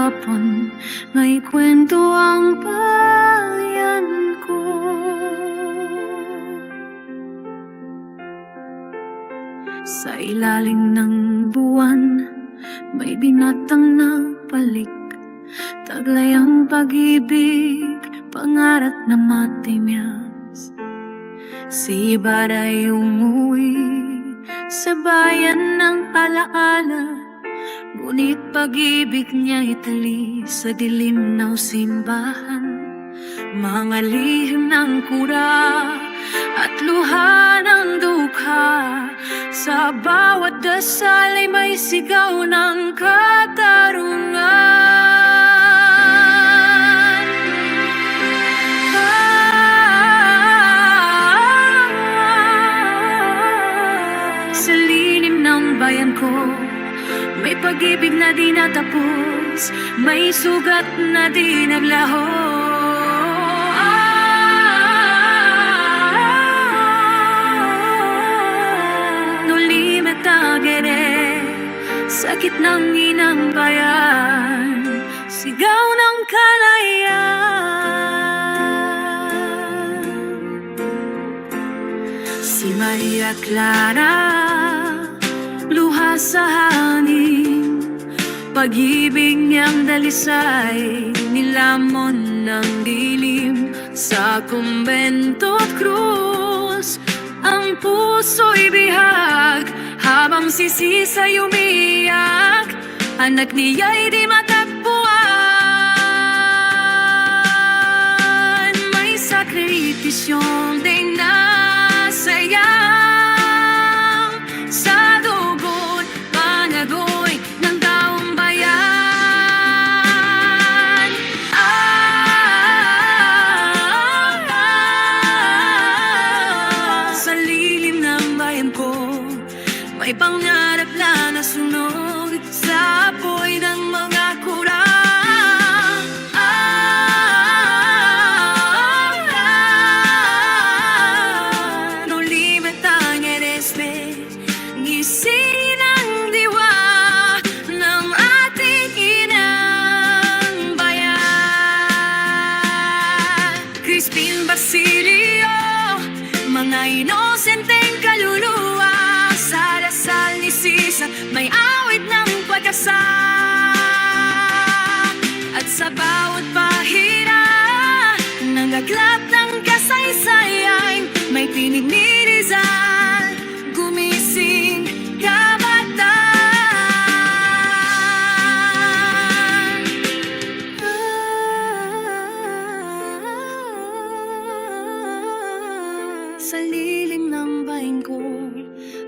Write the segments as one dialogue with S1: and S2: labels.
S1: kahapon, may kwento ang bayan ko. Sa ilalim ng buwan, may binatang nagpalik. Taglay ang pag-ibig, pangarap na matimyas. Si Ibarra ay umuwi sa bayan ng alaala, ngunit pag-ibig niya itali sa dilim ng simbahan. Mga lihim ng kura at luha ng dukha, sa bawat dasal ay may sigaw ng katarungan. Sa lilim ng bayan ko, may pag-ibig na di natapos, may sugat na di naglaho. Nulimet agere, sakit ng inang bayan, sigaw ng kalayaan. Si Maria Clara, luha sa hangin, pag-ibig niyang dalisay, nilamon ng dilim. Sa kumbento at krus, ang puso'y bihag, habang si Sisay umiyak, anak niya'y di matagpuan. May sakripisyong di nasayang sa dugo't panagoy ng taong bayan. Sa lilim ng bayan ko, may pangarap na nasunog sa apoy ng mga kurang. No limit ang erespe, ngisi ng diwa ng ating inang bayan. Crispin Basilio, mga inosenteng kaluluwa, sa dasal ni Sisa may awit ng pag-asa. At sa bawat pahina ng aglap ng kasaysayan, may tinig ni Rizal, gumising kabataan. Sa lilim ng bayan ko,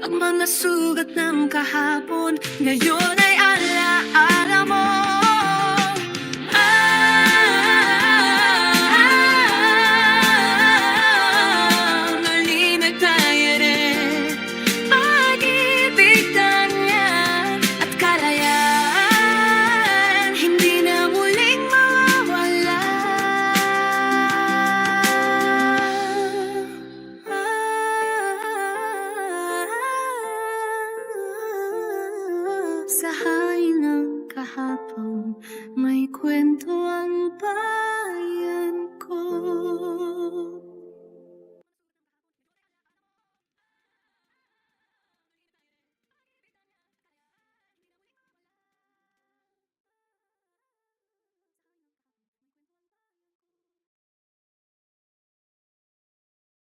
S1: ang mga sugat ng kahapon, ngayon ay alaala mo. Nalimit tayo rin, pag-ibig tanyan at kalayaan, hindi na muling mawawala. Sa hain ng kahapon, may kwento ang bayan.